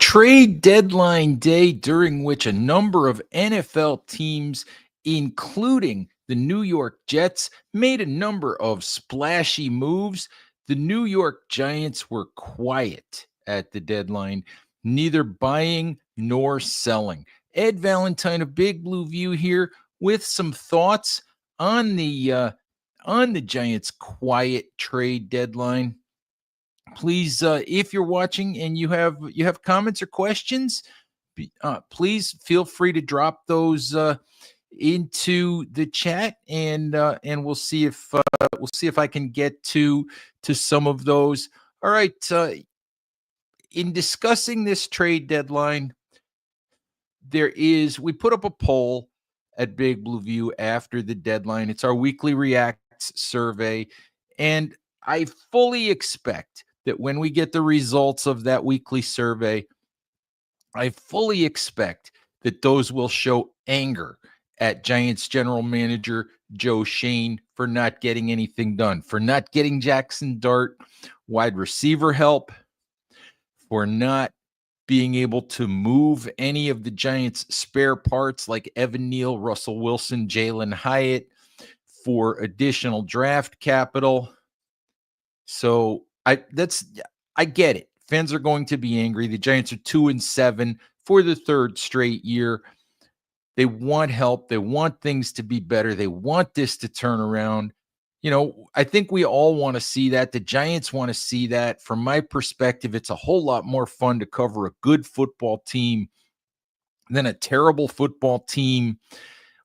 trade deadline day during which a number of NFL teams, including the New York Jets, made a number of splashy moves. The New York Giants were quiet at the deadline, neither buying nor selling. Ed Valentine of Big Blue View here with some thoughts on the Giants' quiet trade deadline. Please, if you're watching and you have comments or questions, please feel free to drop those into the chat, and we'll see if I can get to some of those. All right. In discussing this trade deadline, we put up a poll at Big Blue View after the deadline. It's our weekly reacts survey, and I fully expect that when we get the results of that weekly survey, I fully expect that those will show anger at Giants general manager Joe Shane for not getting anything done, for not getting Jackson Dart wide receiver help, for not being able to move any of the Giants' spare parts like Evan Neal, Russell Wilson, Jalen Hyatt for additional draft capital. So I get it. Fans are going to be angry. The Giants are 2-7 for the third straight year. They want help. They want things to be better. They want this to turn around. I think we all want to see that. The Giants want to see that. From my perspective, it's a whole lot more fun to cover a good football team than a terrible football team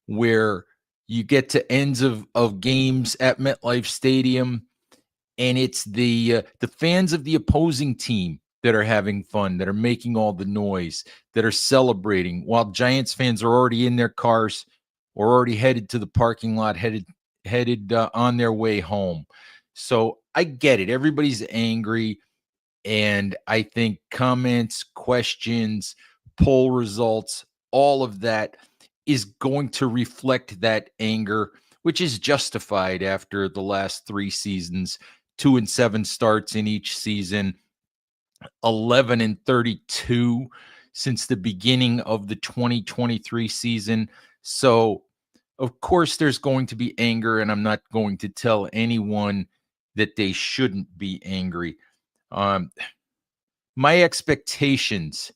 where you get to ends of games at MetLife Stadium and it's the fans of the opposing team that are having fun, that are making all the noise, that are celebrating, while Giants fans are already in their cars or already headed to the parking lot, headed on their way home. So I get it. Everybody's angry. And I think comments, questions, poll results, all of that is going to reflect that anger, which is justified after the last 3 seasons, 2-7 starts in each season, 11-32 since the beginning of the 2023 season. So, of course, there's going to be anger, and I'm not going to tell anyone that they shouldn't be angry. My expectations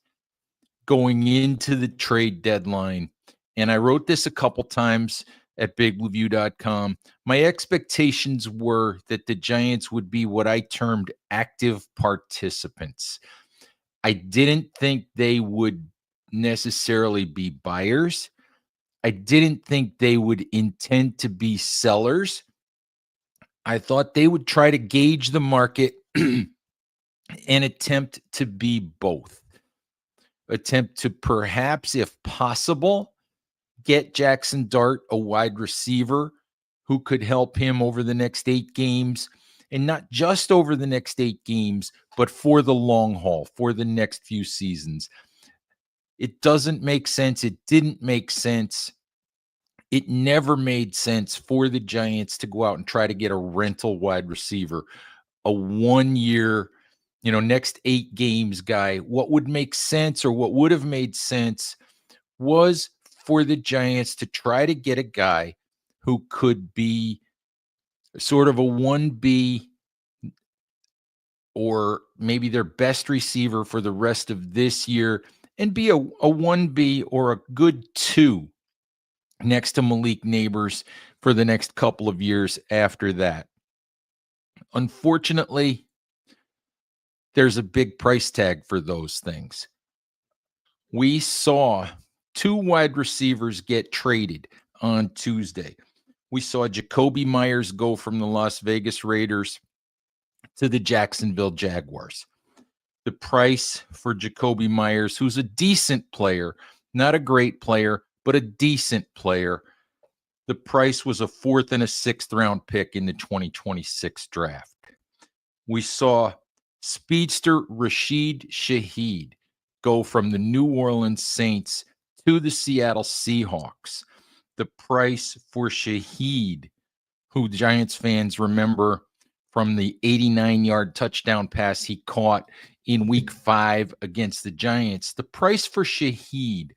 going into the trade deadline, and I wrote this a couple times at bigblueview.com, my expectations were that the Giants would be what I termed active participants. I didn't think they would necessarily be buyers. I didn't think they would intend to be sellers. I thought they would try to gauge the market and attempt to be both. Attempt to perhaps, if possible, get Jackson Dart a wide receiver who could help him over the next 8 games, and not just over the next 8 games, but for the long haul, for the next few seasons. It doesn't make sense. It didn't make sense. It never made sense for the Giants to go out and try to get a rental wide receiver, a 1-year, next 8 games guy. What would make sense, or what would have made sense, was for the Giants to try to get a guy who could be sort of a 1B or maybe their best receiver for the rest of this year, and be a 1B or a good 2 next to Malik Neighbors for the next couple of years after that. Unfortunately, there's a big price tag for those things. We saw 2 wide receivers get traded on Tuesday. We saw Jacoby Myers go from the Las Vegas Raiders to the Jacksonville Jaguars. The price for Jacoby Myers, who's a decent player, not a great player, but a decent player, the price was a 4th and a 6th round pick in the 2026 draft. We saw speedster Rashid Shaheed go from the New Orleans Saints to the Seattle Seahawks. The price for Shaheed, who Giants fans remember from the 89-yard touchdown pass he caught in week 5 against the Giants. The price for Shaheed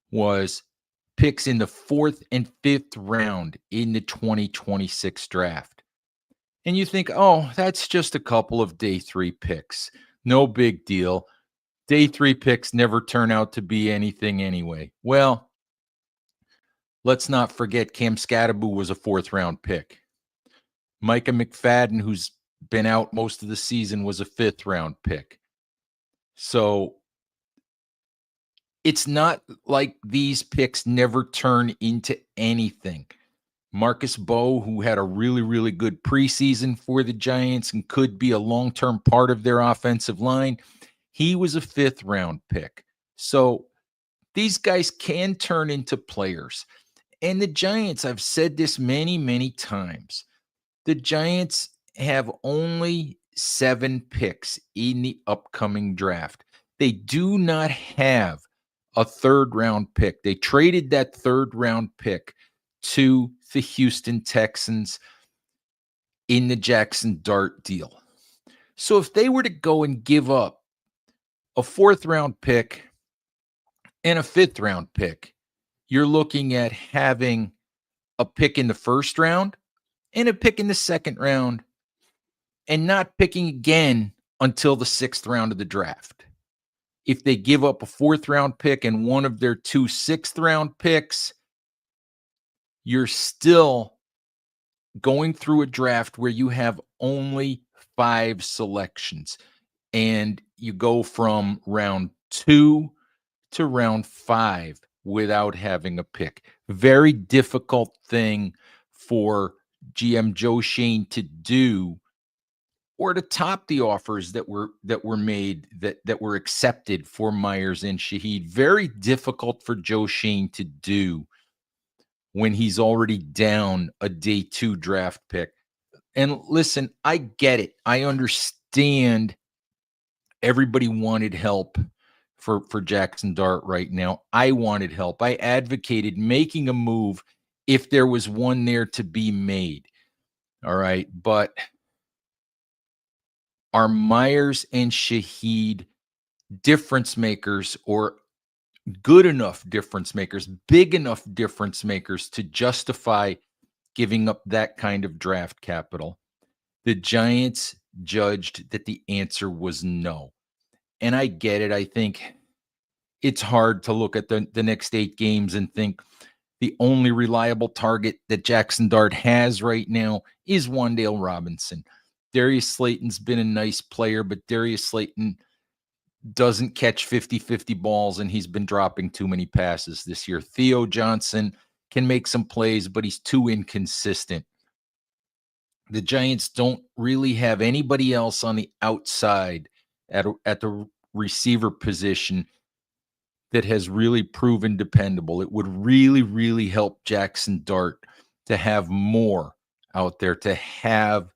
was picks in the 4th and 5th round in the 2026 draft. And you think, oh, that's just a couple of day 3 picks. No big deal. Day 3 picks never turn out to be anything anyway. Well, let's not forget Cam Scatterbu was a 4th round pick. Micah McFadden, who's been out most of the season, was a 5th round pick. So it's not like these picks never turn into anything. Marcus Bowe, who had a really, really good preseason for the Giants and could be a long-term part of their offensive line, he was a 5th round pick. So these guys can turn into players. And the Giants, I've said this many, many times, the Giants have only 7 picks in the upcoming draft. They do not have a 3rd round pick. They traded that 3rd round pick to the Houston Texans in the Jackson Dart deal. So if they were to go and give up a 4th round pick and a 5th round pick, you're looking at having a pick in the 1st round and a pick in the 2nd round and not picking again until the 6th round of the draft. If they give up a 4th round pick and one of their 2 6th round picks, you're still going through a draft where you have only 5 selections and you go from round 2 to round 5 without having a pick. Very difficult thing for GM Joe Schoen to do, or to top the offers that were made, that were accepted for Myers and Shaheed. Very difficult for Joe Schoen to do when he's already down a day 2 draft pick. And listen, I get it. I understand everybody wanted help for Jackson Dart right now. I wanted help. I advocated making a move if there was one there to be made. All right. But are Myers and Shaheed difference makers, or good enough difference makers, big enough difference makers to justify giving up that kind of draft capital? The Giants judged that the answer was no. And I get it. I think it's hard to look at the next 8 games and think the only reliable target that Jackson Dart has right now is Wan'Dale Robinson. Darius Slayton's been a nice player, but Darius Slayton doesn't catch 50-50 balls, and he's been dropping too many passes this year. Theo Johnson can make some plays, but he's too inconsistent. The Giants don't really have anybody else on the outside at the receiver position that has really proven dependable. It would really, really help Jackson Dart to have more out there, to have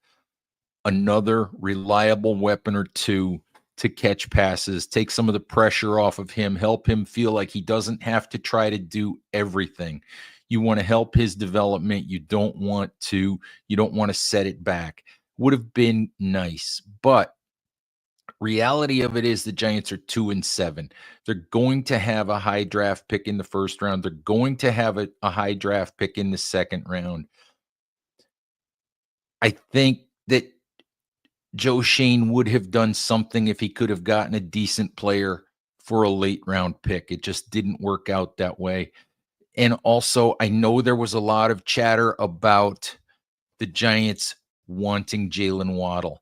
another reliable weapon or two to catch passes, take some of the pressure off of him, help him feel like he doesn't have to try to do everything. You want to help his development. You don't want to set it back. Would have been nice, but reality of it is the Giants are 2-7. They're going to have a high draft pick in the 1st round. They're going to have a high draft pick in the 2nd round. I think that Joe Schoen would have done something if he could have gotten a decent player for a late round pick. It just didn't work out that way. And also, I know there was a lot of chatter about the Giants wanting Jalen Waddle.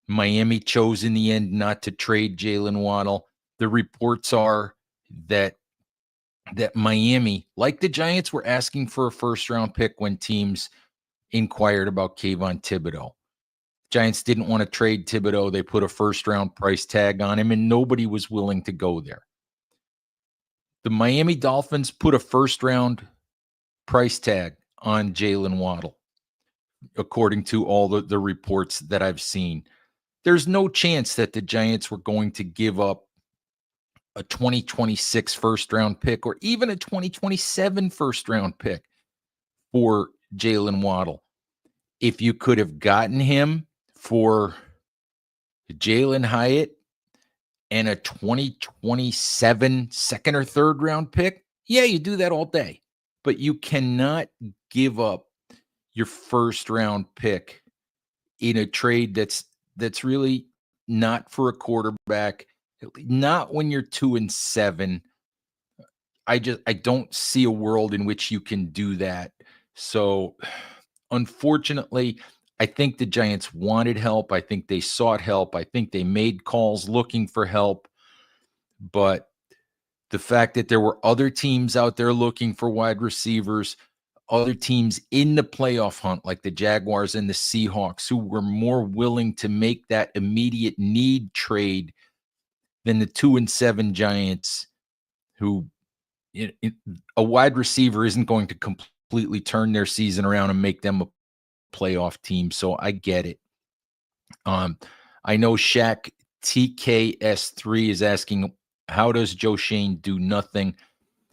Miami chose in the end not to trade Jalen Waddle. The reports are that Miami, like the Giants, were asking for a 1st round pick when teams inquired about Kayvon Thibodeau. Giants didn't want to trade Thibodeau. They put a 1st round price tag on him, and nobody was willing to go there. The Miami Dolphins put a 1st round price tag on Jalen Waddle, according to all the reports that I've seen. There's no chance that the Giants were going to give up a 2026 1st round pick or even a 2027 1st round pick for Jalen Waddle. if you could have gotten him for Jalen Hyatt and a 2027 second or third round pick, yeah, you do that all day. But you cannot give up your first round pick in a trade that's really not for a quarterback, not when you're 2-7. I don't see a world in which you can do that. So unfortunately, I think the Giants wanted help. I think they sought help. I think they made calls looking for help. But the fact that there were other teams out there looking for wide receivers, other teams in the playoff hunt, like the Jaguars and the Seahawks, who were more willing to make that immediate need trade than the 2-7 Giants, who a wide receiver isn't going to completely turn their season around and make them a playoff team. So I get it. I know Shaq TKS3 is asking, how does Joe Shane do nothing?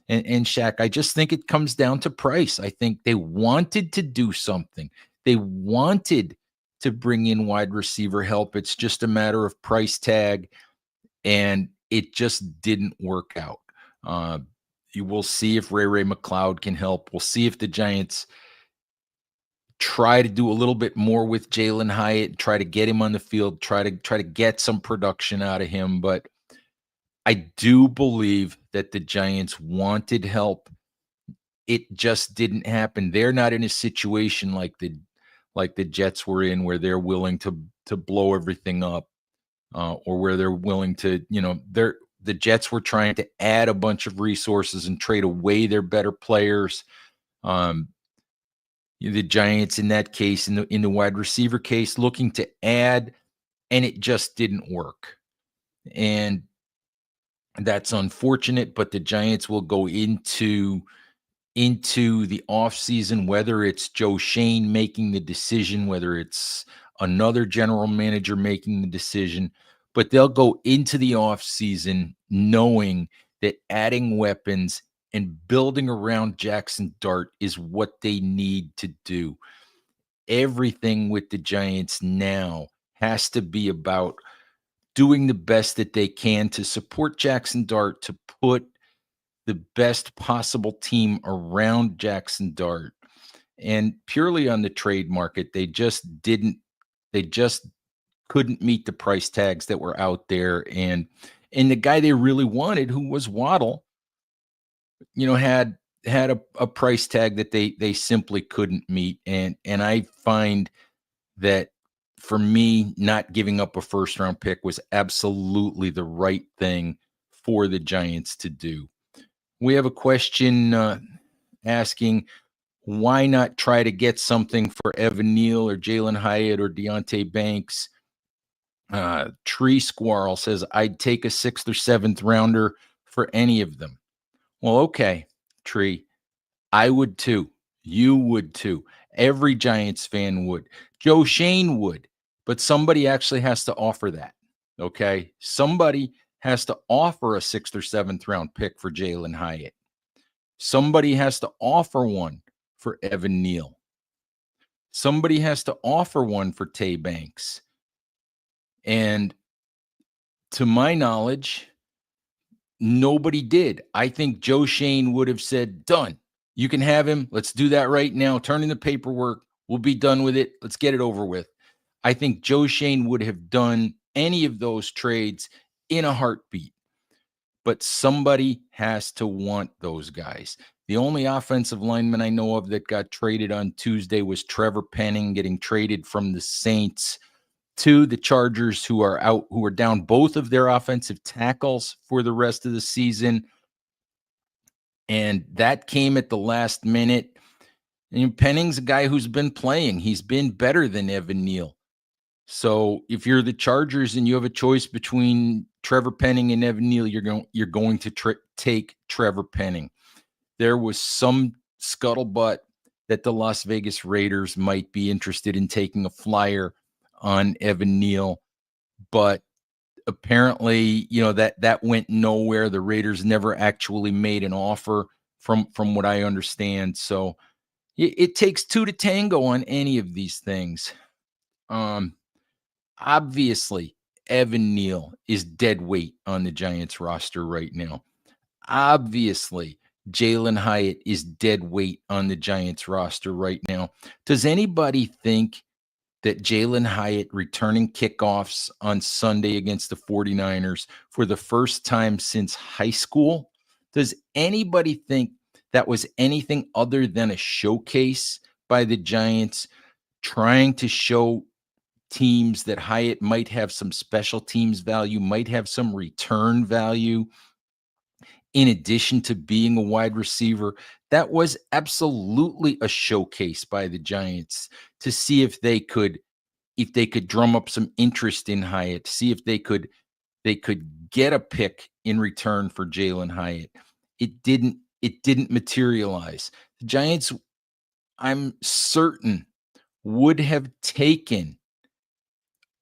And Shaq, I just think it comes down to price. I think they wanted to do something. They wanted to bring in wide receiver help. It's just a matter of price tag, and it just didn't work out. You will see if Ray McLeod can help. We'll see if the Giants try to do a little bit more with Jalen Hyatt, try to get him on the field, try to get some production out of him. But I do believe that the Giants wanted help. It just didn't happen. They're not in a situation like the Jets were in, where they're willing to blow everything up, or where they're willing to, the Jets were trying to add a bunch of resources and trade away their better players. The Giants in that case, in the wide receiver case, looking to add, and it just didn't work. And that's unfortunate, but the Giants will go into the offseason, whether it's Joe Shane making the decision, whether it's another general manager making the decision, but they'll go into the offseason knowing that adding weapons and building around Jackson Dart is what they need to do. Everything with the Giants now has to be about doing the best that they can to support Jackson Dart, to put the best possible team around Jackson Dart. And purely on the trade market, they just couldn't meet the price tags that were out there. And the guy they really wanted, who was Waddle, had a price tag that they simply couldn't meet. And I find that, for me, not giving up a first round pick was absolutely the right thing for the Giants to do. We have a question asking, why not try to get something for Evan Neal or Jalen Hyatt or Deontay Banks? Tree Squirrel says, I'd take a 6th or 7th rounder for any of them. Well, okay, Tree. I would too. You would too. Every Giants fan would. Joe Shane would. But somebody actually has to offer that. Okay? Somebody has to offer a 6th or 7th round pick for Jalen Hyatt. Somebody has to offer one for Evan Neal. Somebody has to offer one for Tay Banks. And to my knowledge, nobody did. I think Joe Shane would have said, done. You can have him. Let's do that right now. Turn in the paperwork. We'll be done with it. Let's get it over with. I think Joe Shane would have done any of those trades in a heartbeat. But somebody has to want those guys. The only offensive lineman I know of that got traded on Tuesday was Trevor Penning, getting traded from the Saints to the Chargers, who are down both of their offensive tackles for the rest of the season. And that came at the last minute. And Penning's a guy who's been playing. He's been better than Evan Neal. So if you're the Chargers and you have a choice between Trevor Penning and Evan Neal, you're going to take Trevor Penning. There was some scuttlebutt that the Las Vegas Raiders might be interested in taking a flyer on Evan Neal, but apparently, that went nowhere. The Raiders never actually made an offer, from what I understand. So, It takes two to tango on any of these things. Um, Obviously, Evan Neal is dead weight on the Giants roster right now. Obviously, Jalen Hyatt is dead weight on the Giants roster right now. Does anybody think that Jalen Hyatt returning kickoffs on Sunday against the 49ers for the first time since high school, does anybody think that was anything other than a showcase by the Giants trying to show teams that Hyatt might have some special teams value, might have some return value in addition to being a wide receiver? That was absolutely a showcase by the Giants to see if they could drum up some interest in Hyatt, see if they could get a pick in return for Jalen Hyatt. It didn't materialize. The Giants, I'm certain, would have taken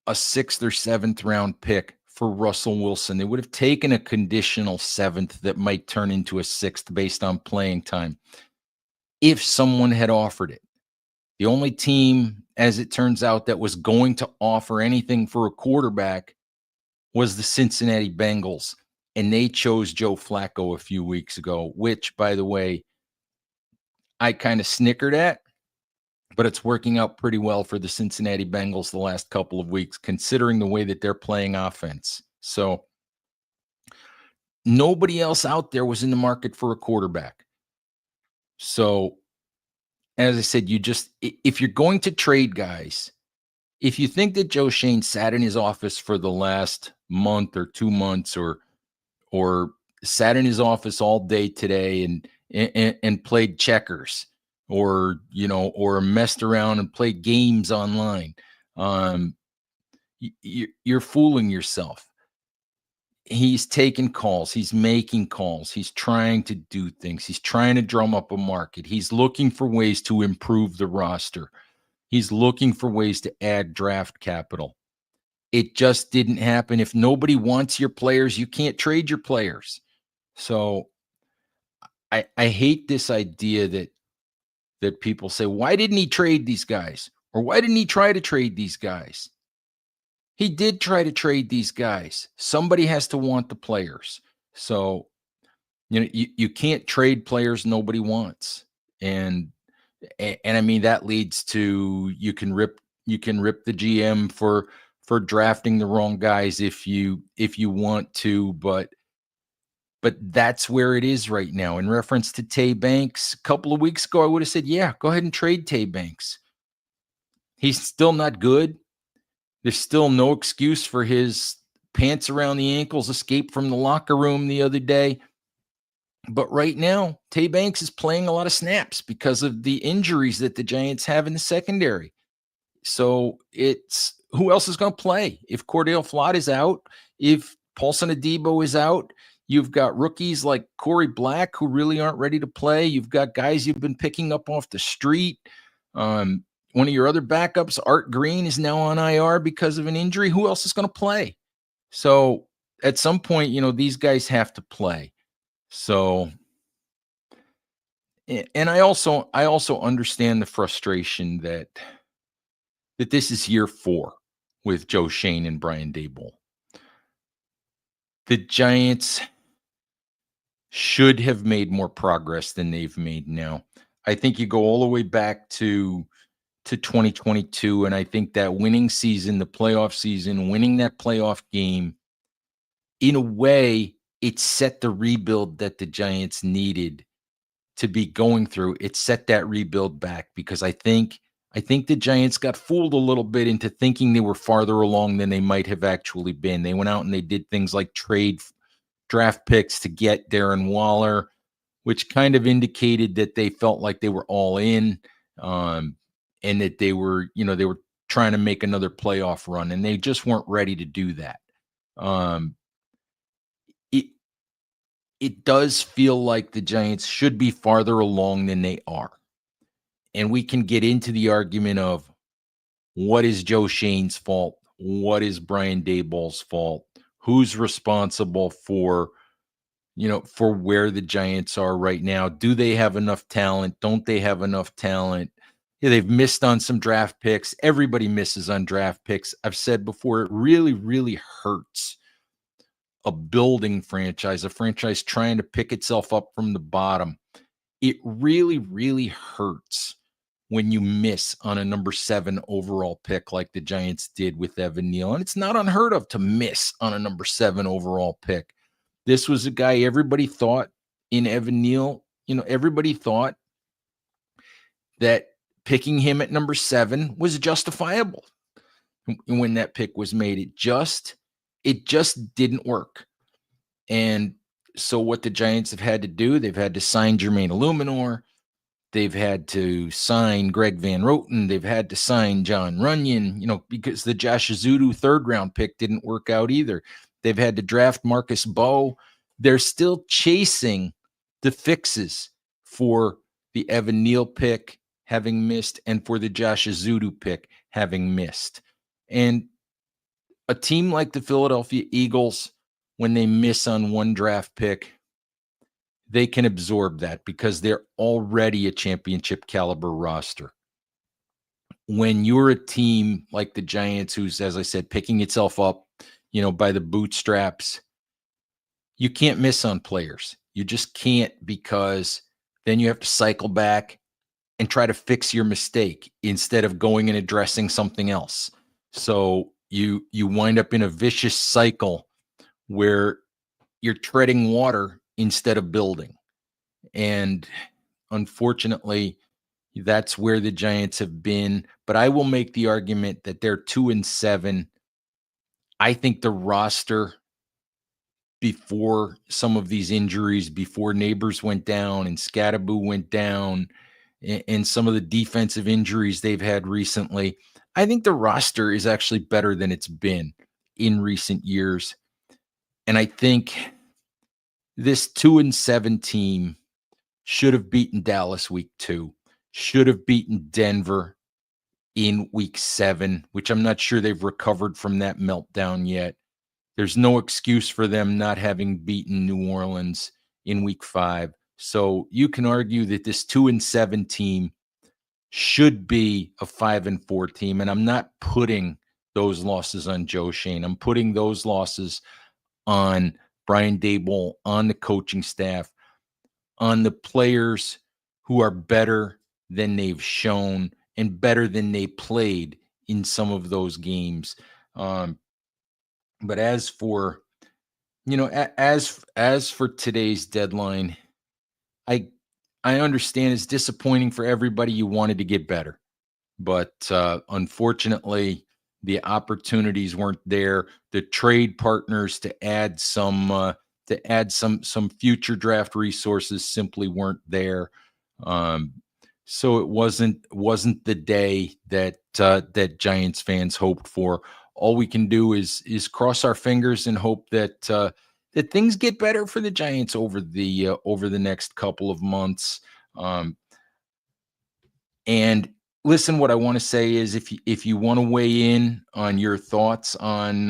a sixth or seventh round pick for Russell Wilson. They would have taken a conditional seventh that might turn into a sixth based on playing time if someone had offered it. The only team, as it turns out, that was going to offer anything for a quarterback was the Cincinnati Bengals. And they chose Joe Flacco a few weeks ago, which, by the way, I kind of snickered at, but it's working out pretty well for the Cincinnati Bengals the last couple of weeks, considering the way that they're playing offense. So nobody else out there was in the market for a quarterback. So, as I said, if you're going to trade guys, if you think that Joe Shane sat in his office for the last month or 2 months, or sat in his office all day today and played checkers, or messed around and played games online, um, you're fooling yourself. He's taking calls, he's making calls, he's trying to do things, he's trying to drum up a market, he's looking for ways to improve the roster, he's looking for ways to add draft capital. It just didn't happen. If nobody wants your players, you can't trade your players. So I hate this idea that people say, why didn't he trade these guys? Or why didn't he try to trade these guys? He did try to trade these guys. Somebody has to want the players. So, you can't trade players nobody wants. And I mean, that leads to you can rip the GM for drafting the wrong guys if you want to, but that's where it is right now. In reference to Tay Banks, a couple of weeks ago, I would have said, yeah, go ahead and trade Tay Banks. He's still not good. There's still no excuse for his pants around the ankles escape from the locker room the other day. But right now, Tay Banks is playing a lot of snaps because of the injuries that the Giants have in the secondary. So it's who else is going to play? If Cordell Flott is out, if Paulson Adebo is out, you've got rookies like Corey Black who really aren't ready to play. You've got guys you've been picking up off the street. One of your other backups, Art Green, is now on IR because of an injury. Who else is going to play? So at some point, these guys have to play. So, and I also understand the frustration that this is year 4 with Joe Shane and Brian Daboll. The Giants should have made more progress than they've made now. I think you go all the way back to 2022, and I think that winning season, the playoff season, winning that playoff game, in a way, it set the rebuild that the Giants needed to be going through. It set that rebuild back because I think the Giants got fooled a little bit into thinking they were farther along than they might have actually been. They went out and they did things like trade draft picks to get Darren Waller, which kind of indicated that they felt like they were all in, and that they were trying to make another playoff run, and they just weren't ready to do that. It does feel like the Giants should be farther along than they are. And we can get into the argument of what is Joe Shane's fault? What is Brian Daboll's fault? Who's responsible for for where the Giants are right now. Do they have enough talent? Don't they have enough talent? Yeah, they've missed on some draft picks. Everybody misses on draft picks. I've said before, it really, really hurts a building franchise, a franchise trying to pick itself up from the bottom. It really, really hurts when you miss on a number 7 overall pick like the Giants did with Evan Neal. And it's not unheard of to miss on a number 7 overall pick. This was a guy everybody thought in Evan Neal, everybody thought that picking him at number 7 was justifiable when that pick was made. It just didn't work. And so what the Giants have had to do, they've had to sign Jermaine Illuminor. They've had to sign Greg Van Roten. They've had to sign John Runyon, because the Josh Azudu third-round pick didn't work out either. They've had to draft Marcus Bowe. They're still chasing the fixes for the Evan Neal pick having missed and for the Josh Azudu pick having missed. And a team like the Philadelphia Eagles, when they miss on one draft pick, they can absorb that because they're already a championship caliber roster. When you're a team like the Giants, who's, as I said, picking itself up, by the bootstraps, you can't miss on players. You just can't, because then you have to cycle back and try to fix your mistake instead of going and addressing something else. So you wind up in a vicious cycle where you're treading water instead of building. And unfortunately, that's where the Giants have been. But I will make the argument that they're 2-7. I think the roster, before some of these injuries, before Neighbors went down and Scattaboo went down, and some of the defensive injuries they've had recently, I think the roster is actually better than it's been in recent years. And I think this 2-7 team should have beaten Dallas week 2, should have beaten Denver in week 7, which I'm not sure they've recovered from that meltdown yet. There's no excuse for them not having beaten New Orleans in week 5. So you can argue that this 2-7 team should be a 5-4 team. And I'm not putting those losses on Joe Schoen. I'm putting those losses on Brian Daboll, on the coaching staff, on the players who are better than they've shown and better than they played in some of those games. But as for, as for today's deadline, I understand it's disappointing for everybody. You wanted to get better, but unfortunately, the opportunities weren't there. The trade partners to add some future draft resources simply weren't there. So it wasn't the day that that Giants fans hoped for. All we can do is cross our fingers and hope that that things get better for the Giants over the next couple of months. And listen, what I want to say is, if you want to weigh in on your thoughts on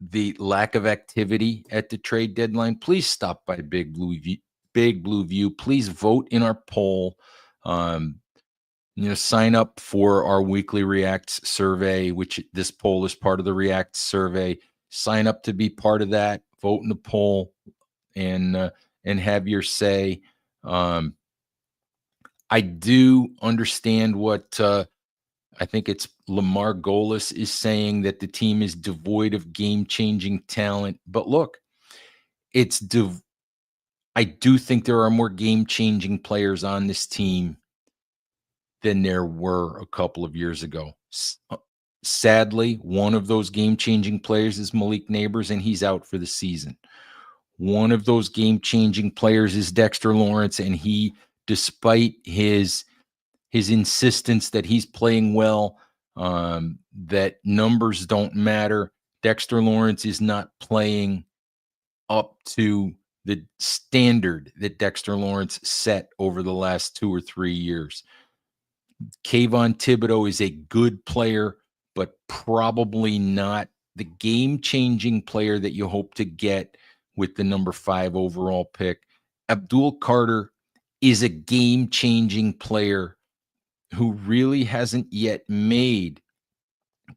the lack of activity at the trade deadline, please stop by Big Blue View. Big Blue View. Please vote in our poll. Sign up for our weekly Reacts survey, which this poll is part of the Reacts survey. Sign up to be part of that. Vote in the poll and have your say. I do understand what I think it's Lamar Golis is saying, that the team is devoid of game-changing talent. But look, I do think there are more game-changing players on this team than there were a couple of years ago. Sadly, one of those game-changing players is Malik Neighbors, and he's out for the season. One of those game-changing players is Dexter Lawrence, and he, despite his insistence that he's playing well, that numbers don't matter, Dexter Lawrence is not playing up to the standard that Dexter Lawrence set over the last 2 or 3 years. Kayvon Thibodeau is a good player, but probably not the game-changing player that you hope to get with the number 5 overall pick. Abdul Carter is a game-changing player who really hasn't yet made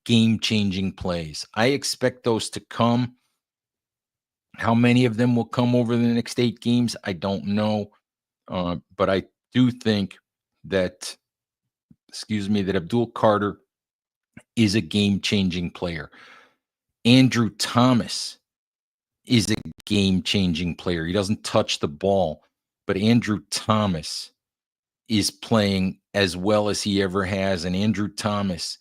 game-changing plays. I expect those to come. How many of them will come over the next 8 games? I don't know. But I do think that, that Abdul Carter is a game-changing player. Andrew Thomas is a game-changing player. He doesn't touch the ball, but Andrew Thomas is playing as well as he ever has, and Andrew Thomas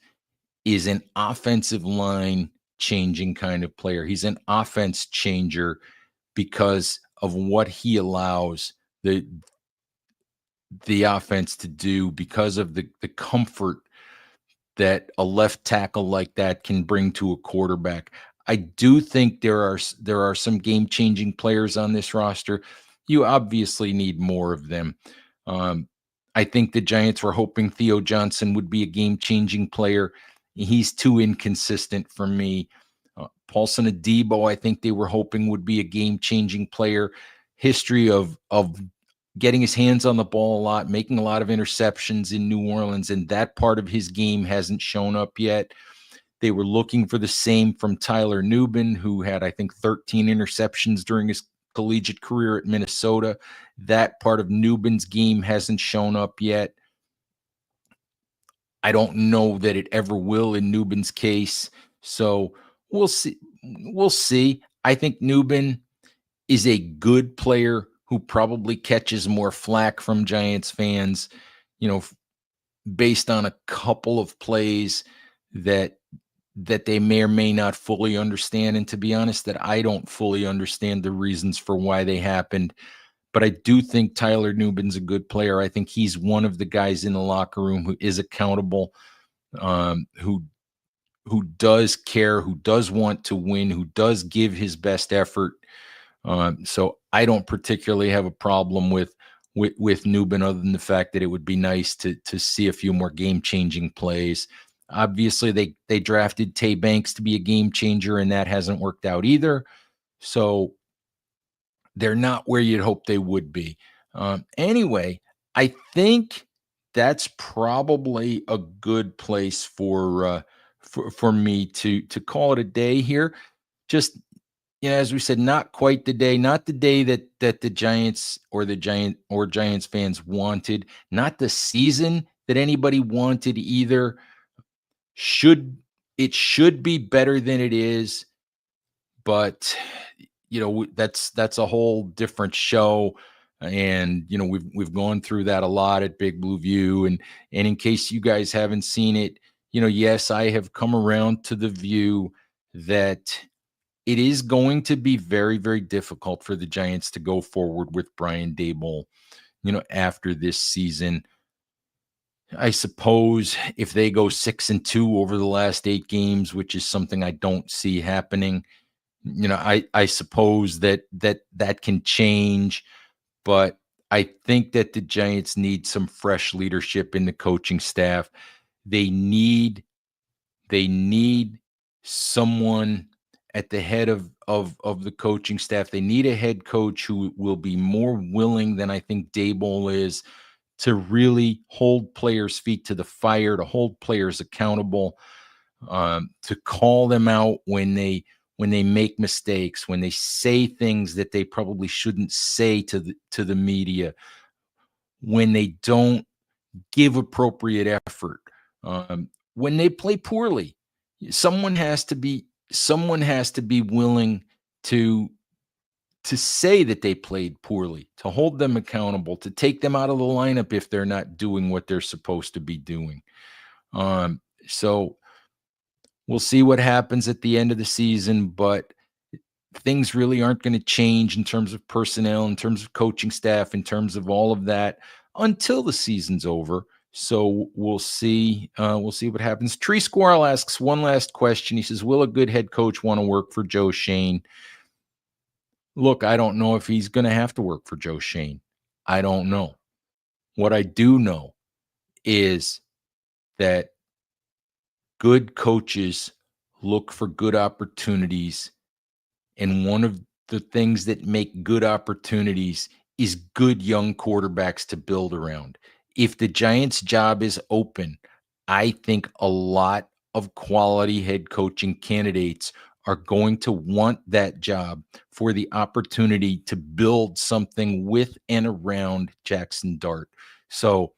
is an offensive line changing kind of player. He's an offense changer because of what he allows the offense to do, because of the comfort that a left tackle like that can bring to a quarterback. I do think there are some game-changing players on this roster. You obviously need more of them. Um, I think the Giants were hoping Theo Johnson would be a game-changing player. He's too inconsistent for me. Paulson Adebo, I think they were hoping would be a game-changing player. History of getting his hands on the ball a lot, making a lot of interceptions in New Orleans, and that part of his game hasn't shown up yet. They were looking for the same from Tyler Nubin, who had, I think, 13 interceptions during his collegiate career at Minnesota. That part of Nubin's game hasn't shown up yet. I don't know that it ever will in Nubin's case. So we'll see. We'll see. I think Nubin is a good player who probably catches more flack from Giants fans, based on a couple of plays that they may or may not fully understand. And to be honest, that I don't fully understand the reasons for why they happened. But I do think Tyler Nubin's a good player. I think he's one of the guys in the locker room who is accountable, who does care, who does want to win, who does give his best effort. So I don't particularly have a problem with Nubin, other than the fact that it would be nice to see a few more game-changing plays. Obviously, they drafted Tay Banks to be a game changer, and that hasn't worked out either. So they're not where you'd hope they would be. Anyway, I think that's probably a good place for me to call it a day here. Just, as we said, not quite the day, not the day that the Giants or Giants fans wanted, not the season that anybody wanted either. It should be better than it is, but that's a whole different show. And we've gone through that a lot at Big Blue View, and in case you guys haven't seen it, yes, I have come around to the view that it is going to be very, very difficult for the Giants to go forward with Brian Daboll, after this season. I suppose if they go 6-2 over the last 8 games, which is something I don't see happening, I suppose that can change. But I think that the Giants need some fresh leadership in the coaching staff. They need someone at the head of the coaching staff. They need a head coach who will be more willing than I think Daboll is to really hold players' feet to the fire, to hold players accountable, to call them out when they make mistakes, when they say things that they probably shouldn't say to the media, when they don't give appropriate effort, when they play poorly. Someone has to be willing to say that they played poorly, to hold them accountable, to take them out of the lineup if they're not doing what they're supposed to be doing. So we'll see what happens at the end of the season, but things really aren't going to change in terms of personnel, in terms of coaching staff, in terms of all of that until the season's over. So we'll see. We'll see what happens. Tree Squirrel asks one last question. He says, will a good head coach want to work for Joe Schoen? Look, I don't know if he's going to have to work for Joe Schoen. I don't know. What I do know is that good coaches look for good opportunities, and one of the things that make good opportunities is good young quarterbacks to build around. If the Giants' job is open, I think a lot of quality head coaching candidates are going to want that job for the opportunity to build something with and around Jackson Dart. So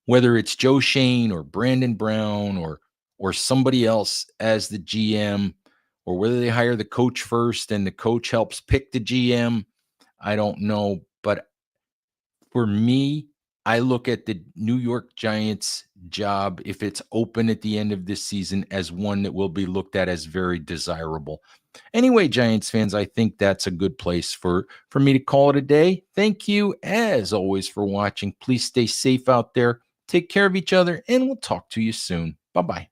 whether it's Joe Shane or Brandon Brown or somebody else as the GM, or whether they hire the coach first and the coach helps pick the GM, I don't know. But for me, I look at the New York Giants job, if it's open at the end of this season, as one that will be looked at as very desirable. Anyway, Giants fans, I think that's a good place for me to call it a day. Thank you, as always, for watching. Please stay safe out there. Take care of each other, and we'll talk to you soon. Bye-bye.